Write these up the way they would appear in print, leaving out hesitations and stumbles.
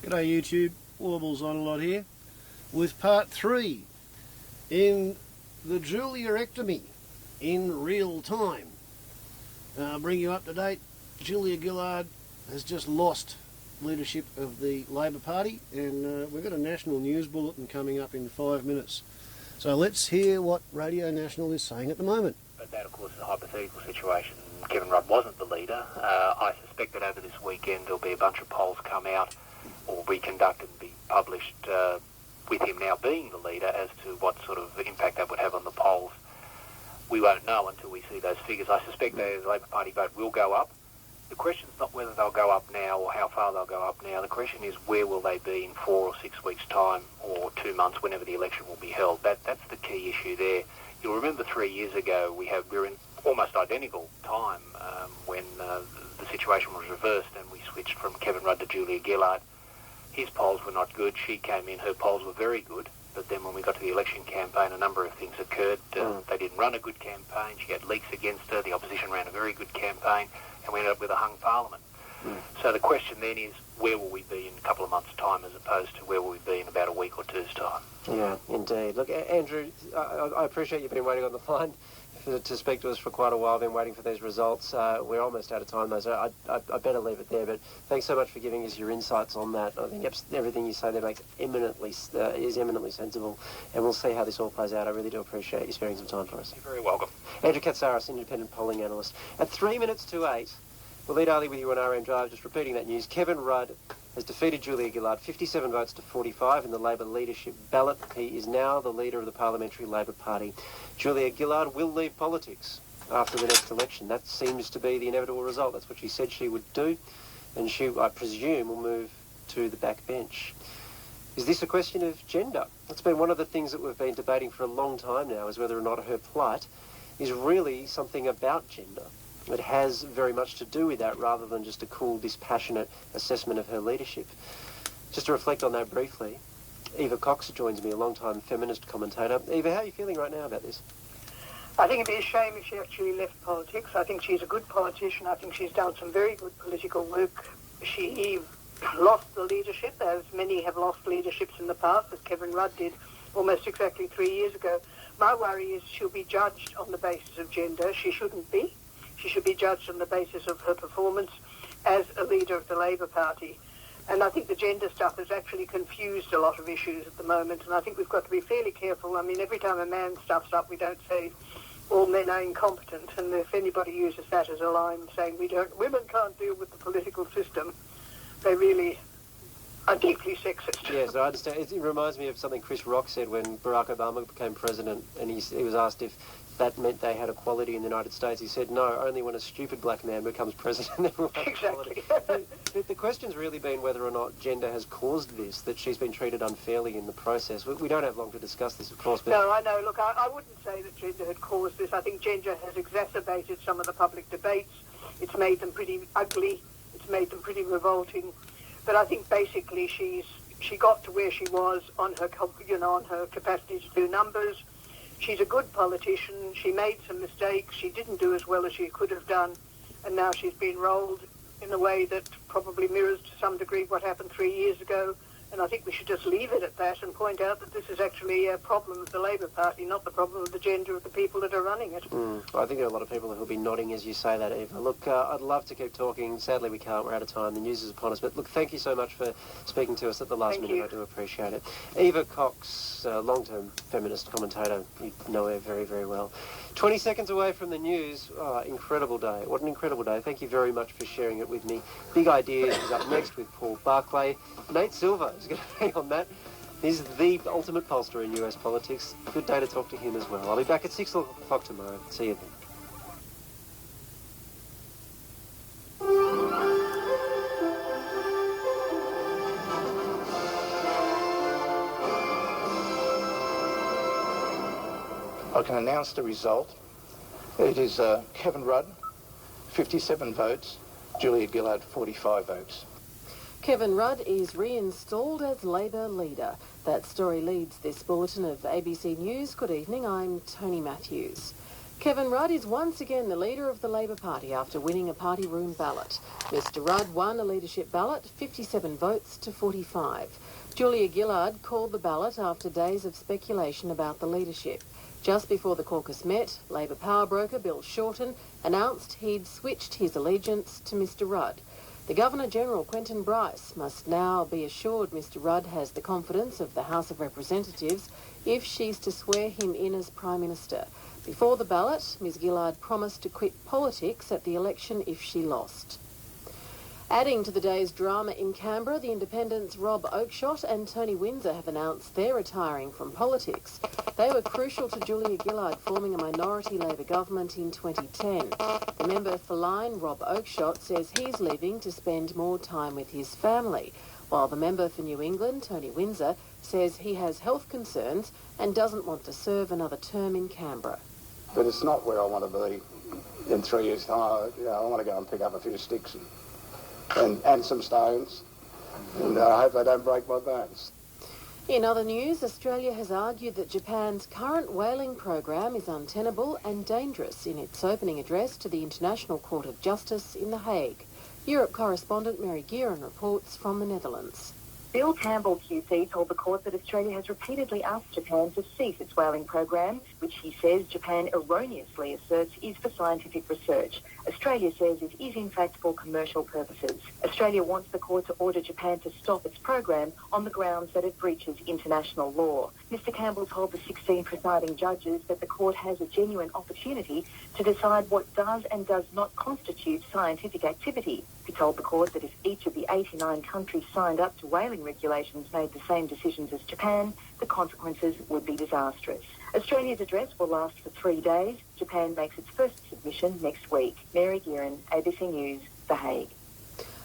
G'day YouTube, Warbles on a lot here, with part 3 in the Julia-Ectomy in real time. Bring you up to date. Julia Gillard has just lost leadership of the Labor Party, and we've got a national news bulletin coming up in 5 minutes. So let's hear what Radio National is saying at the moment. But that, of course, is a hypothetical situation. Kevin Rudd wasn't the leader. I suspect that over this weekend there'll be a bunch of polls come out or be conducted and be published with him now being the leader as to what sort of impact that would have on the polls. We won't know until we see those figures. I suspect the Labor Party vote will go up. The question's not whether they'll go up now or how far they'll go up now. The question is where will they be in 4 or 6 weeks' time or 2 months, whenever the election will be held. That's the key issue there. You'll remember 3 years ago we were in almost identical time when the situation was reversed and we switched from Kevin Rudd to Julia Gillard. His polls were not good. She came in, her polls were very good. But then when we got to the election campaign, a number of things occurred. They didn't run a good campaign. She had leaks against her. The opposition ran a very good campaign, and we ended up with a hung parliament. So the question then is, where will we be in a couple of months' time as opposed to where will we be in about a week or two's time? Yeah, indeed. Look, Andrew, I appreciate you've been waiting on the line to speak to us for quite a while. I've been waiting for these results. We're almost out of time, though, so I better leave it there. But thanks so much for giving us your insights on that. I think everything you say there is eminently sensible, and we'll see how this all plays out. I really do appreciate you sparing some time for us. You're very welcome. Andrew Katsaris, independent polling analyst. At 3 minutes to 8, we'll lead early with you on RM Drive, just repeating that news. Kevin Rudd has defeated Julia Gillard 57 votes to 45 in the Labor leadership ballot. He is now the leader of the Parliamentary Labor Party. Julia Gillard will leave politics after the next election. That seems to be the inevitable result. That's what she said she would do, and she, I presume, will move to the backbench. Is this a question of gender? That's been one of the things that we've been debating for a long time now, is whether or not her plight is really something about gender. It has very much to do with that, rather than just a cool, dispassionate assessment of her leadership. Just to reflect on that briefly, Eva Cox joins me, a long-time feminist commentator. Eva, how are you feeling right now about this? I think it'd be a shame if she actually left politics. I think she's a good politician. I think she's done some very good political work. She lost the leadership, as many have lost leaderships in the past, as Kevin Rudd did almost exactly 3 years ago. My worry is she'll be judged on the basis of gender. She shouldn't be. She should be judged on the basis of her performance as a leader of the Labor Party. And I think the gender stuff has actually confused a lot of issues at the moment, and I think we've got to be fairly careful. I mean, every time a man stuffs up, we don't say all men are incompetent, and if anybody uses that as a line saying women can't deal with the political system, they really are deeply sexist. Yes, I understand. It reminds me of something Chris Rock said when Barack Obama became president, and he was asked if that meant they had equality in the United States. He said, no, only when a stupid black man becomes president. Exactly. The question's really been whether or not gender has caused this, that she's been treated unfairly in the process. We don't have long to discuss this, of course. But no, I know. Look, I wouldn't say that gender had caused this. I think gender has exacerbated some of the public debates. It's made them pretty ugly. It's made them pretty revolting. But I think basically she got to where she was on her capacity to do numbers. She's a good politician. She made some mistakes. She didn't do as well as she could have done. And now she's been rolled in a way that probably mirrors to some degree what happened 3 years ago. And I think we should just leave it at that and point out that this is actually a problem of the Labor Party, not the problem of the gender of the people that are running it. Well, I think there are a lot of people who will be nodding as you say that, Eva. Look, I'd love to keep talking. Sadly, we can't. We're out of time. The news is upon us. But look, thank you so much for speaking to us at the last minute. I do appreciate it. Eva Cox, long-term feminist commentator. You know her very, very well. 20 seconds away from the news. Oh, incredible day. What an incredible day. Thank you very much for sharing it with me. Big Ideas is up next with Paul Barclay. Nate Silver is going to be on that. He's the ultimate pollster in US politics. Good day to talk to him as well. I'll be back at 6 o'clock tomorrow. See you then. I can announce the result. It is Kevin Rudd, 57 votes, Julia Gillard, 45 votes. Kevin Rudd is reinstalled as Labor leader. That story leads this bulletin of ABC News. Good evening, I'm Tony Matthews. Kevin Rudd is once again the leader of the Labor Party after winning a party room ballot. Mr Rudd won a leadership ballot, 57 votes to 45. Julia Gillard called the ballot after days of speculation about the leadership. Just before the caucus met, Labor power broker Bill Shorten announced he'd switched his allegiance to Mr Rudd. The Governor General Quentin Bryce must now be assured Mr Rudd has the confidence of the House of Representatives if she's to swear him in as Prime Minister. Before the ballot, Ms Gillard promised to quit politics at the election if she lost. Adding to the day's drama in Canberra, the Independents' Rob Oakeshott and Tony Windsor have announced they're retiring from politics. They were crucial to Julia Gillard forming a minority Labor government in 2010. The member for Lyne, Rob Oakeshott, says he's leaving to spend more time with his family, while the member for New England, Tony Windsor, says he has health concerns and doesn't want to serve another term in Canberra. But it's not where I want to be in 3 years' time. I want to go and pick up a few sticks and some stones, and I hope they don't break my bones. In other news, Australia has argued that Japan's current whaling program is untenable and dangerous in its opening address to the International Court of Justice in The Hague. Europe correspondent Mary Gearan reports from the Netherlands. Bill Campbell QC told the court that Australia has repeatedly asked Japan to cease its whaling program, which he says Japan erroneously asserts is for scientific research. Australia says it is in fact for commercial purposes. Australia wants the court to order Japan to stop its program on the grounds that it breaches international law. Mr Campbell told the 16 presiding judges that the court has a genuine opportunity to decide what does and does not constitute scientific activity. He told the court that if each of the 89 countries signed up to whaling regulations made the same decisions as Japan, the consequences would be disastrous. Australia's address will last for 3 days. Japan makes its first submission next week. Mary Gearan, ABC News, The Hague.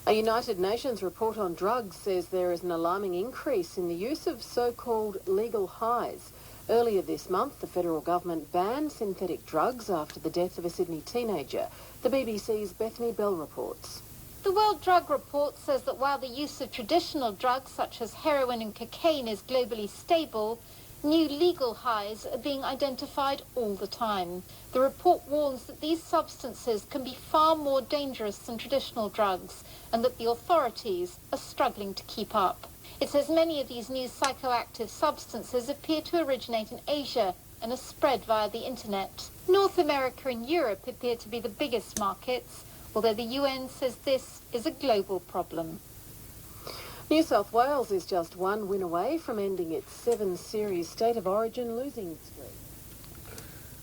A United Nations report on drugs says there is an alarming increase in the use of so-called legal highs. Earlier this month, the federal government banned synthetic drugs after the death of a Sydney teenager. The BBC's Bethany Bell reports. The World Drug Report says that while the use of traditional drugs such as heroin and cocaine is globally stable, new legal highs are being identified all the time. The report warns that these substances can be far more dangerous than traditional drugs and that the authorities are struggling to keep up. It says many of these new psychoactive substances appear to originate in Asia and are spread via the internet. North America and Europe appear to be the biggest markets, although the UN says this is a global problem. New South Wales is just one win away from ending its 7-series State of Origin losing streak.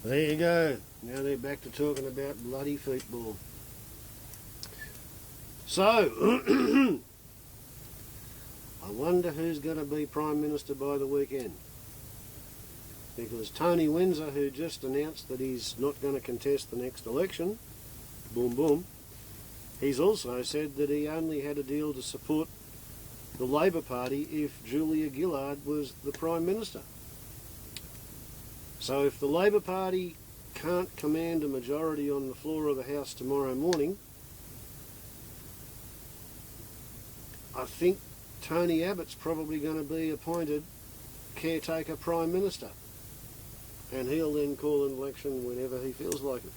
There you go. Now they're back to talking about bloody football. So, I wonder who's going to be Prime Minister by the weekend. Because Tony Windsor, who just announced that he's not going to contest the next election, boom boom, he's also said that he only had a deal to support the Labor Party if Julia Gillard was the Prime Minister. So if the Labor Party can't command a majority on the floor of the House tomorrow morning, I think Tony Abbott's probably going to be appointed Caretaker Prime Minister. And he'll then call an election whenever he feels like it.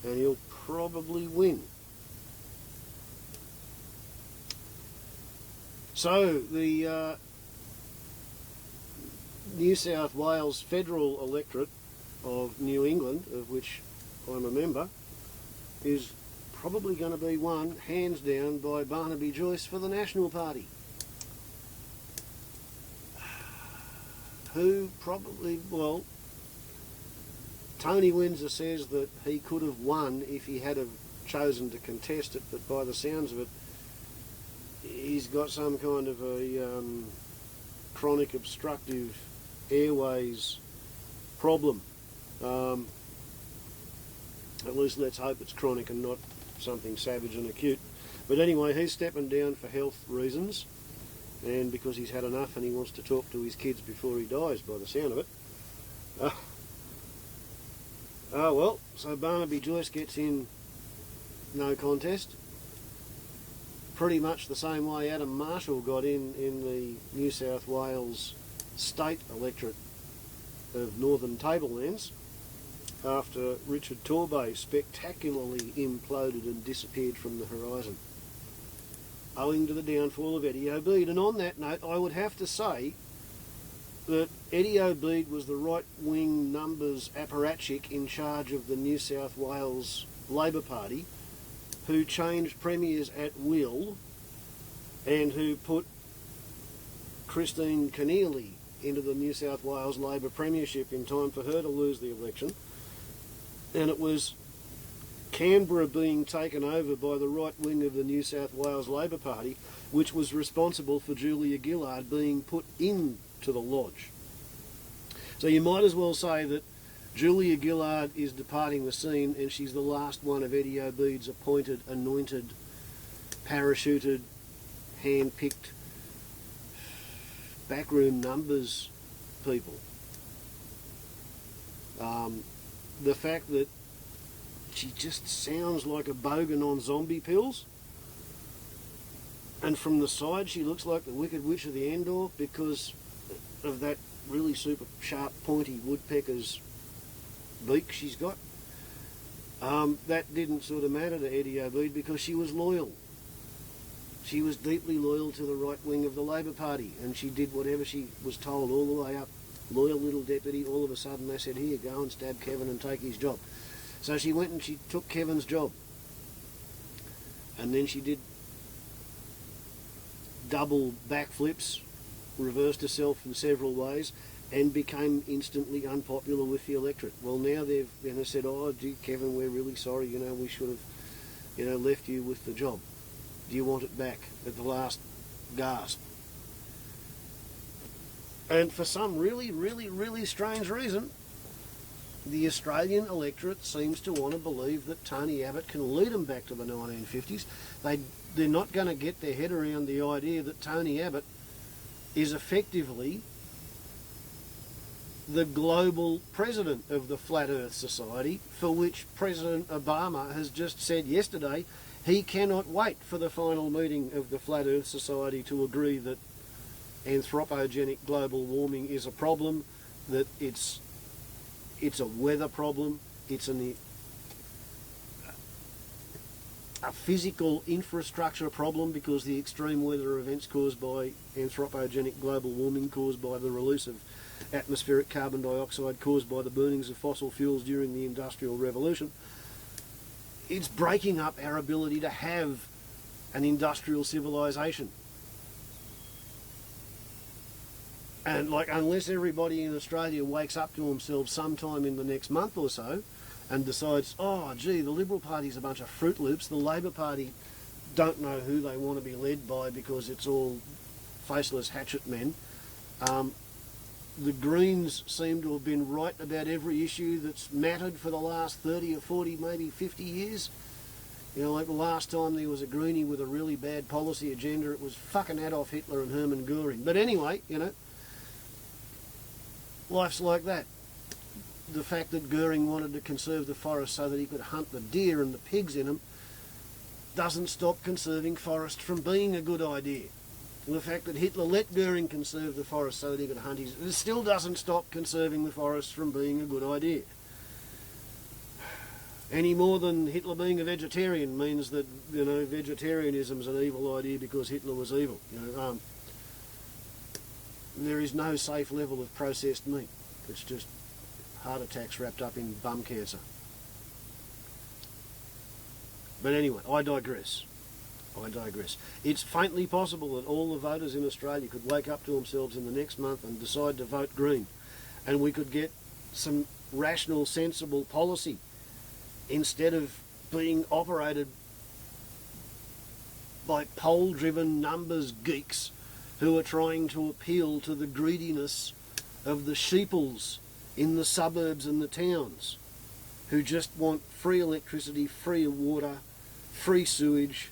And he'll probably win. So the New South Wales federal electorate of New England, of which I'm a member, is probably going to be won, hands down, by Barnaby Joyce for the National Party. Who probably, well, Tony Windsor says that he could have won if he had have chosen to contest it, but by the sounds of it, he's got some kind of a chronic obstructive airways problem. At least let's hope it's chronic and not something savage and acute. But anyway, he's stepping down for health reasons and because he's had enough and he wants to talk to his kids before he dies, by the sound of it. Well, so Barnaby Joyce gets in no contest. Pretty much the same way Adam Marshall got in the New South Wales state electorate of Northern Tablelands. after Richard Torbay spectacularly imploded and disappeared from the horizon, owing to the downfall of Eddie Obeid. And on that note, I would have to say that Eddie Obeid was the right-wing numbers apparatchik in charge of the New South Wales Labor Party, who changed premiers at will and who put Christine Keneally into the New South Wales Labor premiership in time for her to lose the election. And it was Canberra being taken over by the right wing of the New South Wales Labor Party, which was responsible for Julia-Gillard being put into the lodge. So you might as well say that Julia-Gillard is departing the scene, and she's the last one of Eddie Obeid's appointed, anointed, parachuted, hand-picked backroom numbers people. The fact that she just sounds like a bogan on zombie pills, and from the side she looks like the Wicked Witch of the Endor because of that really super sharp pointy woodpecker's beak she's got. That didn't sort of matter to Eddie Obeid because she was loyal. She was deeply loyal to the right wing of the Labor Party, and she did whatever she was told all the way up. Loyal little deputy. All of a sudden they said, here, go and stab Kevin and take his job. So she went and she took Kevin's job. And then she did double backflips, reversed herself in several ways, and became instantly unpopular with the electorate. Well, now they've said, oh, gee, Kevin, we're really sorry, we should have, left you with the job. Do you want it back at the last gasp? And for some really, really, really strange reason, the Australian electorate seems to want to believe that Tony Abbott can lead them back to the 1950s. They're not going to get their head around the idea that Tony Abbott is effectively the global president of the Flat Earth Society, for which President Obama has just said yesterday he cannot wait for the final meeting of the Flat Earth Society to agree that anthropogenic global warming is a problem, that it's a weather problem, it's a physical infrastructure problem because the extreme weather events caused by anthropogenic global warming, caused by the release of atmospheric carbon dioxide, caused by the burnings of fossil fuels during the Industrial Revolution. It's breaking up our ability to have an industrial civilization. And unless everybody in Australia wakes up to themselves sometime in the next month or so and decides, oh, gee, the Liberal Party's a bunch of Fruit Loops, the Labor Party don't know who they want to be led by because it's all faceless hatchet men. The Greens seem to have been right about every issue that's mattered for the last 30 or 40, maybe 50 years. Like the last time there was a Greenie with a really bad policy agenda, it was fucking Adolf Hitler and Hermann Goering. But anyway, life's like that. The fact that Goering wanted to conserve the forest so that he could hunt the deer and the pigs in them doesn't stop conserving forests from being a good idea. And the fact that Hitler let Goering conserve the forest so that he could hunt it still doesn't stop conserving the forests from being a good idea. Any more than Hitler being a vegetarian means that, vegetarianism's an evil idea because Hitler was evil. There is no safe level of processed meat. It's just heart attacks wrapped up in bum cancer. But anyway, I digress. It's faintly possible that all the voters in Australia could wake up to themselves in the next month and decide to vote Green, and we could get some rational, sensible policy instead of being operated by poll-driven numbers geeks who are trying to appeal to the greediness of the sheeples in the suburbs and the towns, who just want free electricity, free water, free sewage,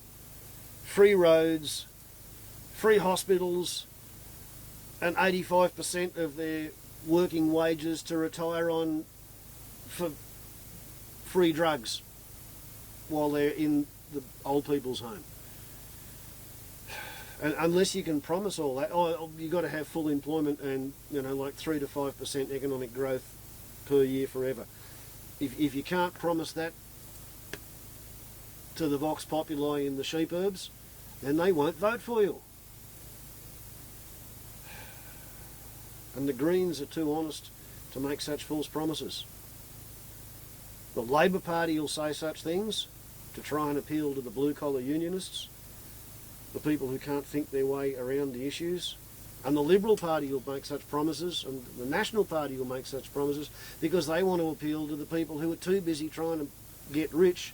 free roads, free hospitals, and 85% of their working wages to retire on for free drugs while they're in the old people's home. And unless you can promise all that, you've got to have full employment and 3 to 5% economic growth per year forever. if you can't promise that to the Vox Populi in the sheep-herbs, then they won't vote for you. And the Greens are too honest to make such false promises. The Labor Party will say such things to try and appeal to the blue-collar unionists, the people who can't think their way around the issues. And the Liberal Party will make such promises, and the National Party will make such promises because they want to appeal to the people who are too busy trying to get rich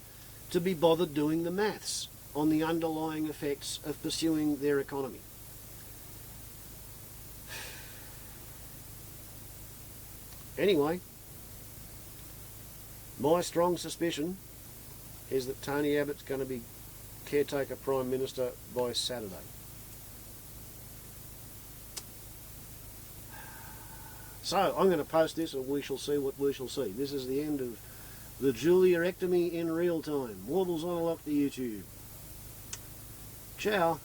to be bothered doing the maths on the underlying effects of pursuing their economy. Anyway, my strong suspicion is that Tony Abbott's going to be Caretaker Prime Minister by Saturday. So, I'm going to post this and we shall see what we shall see. This is the end of the Julia-Ectomy in real time. Warbles on a lock to YouTube. Ciao.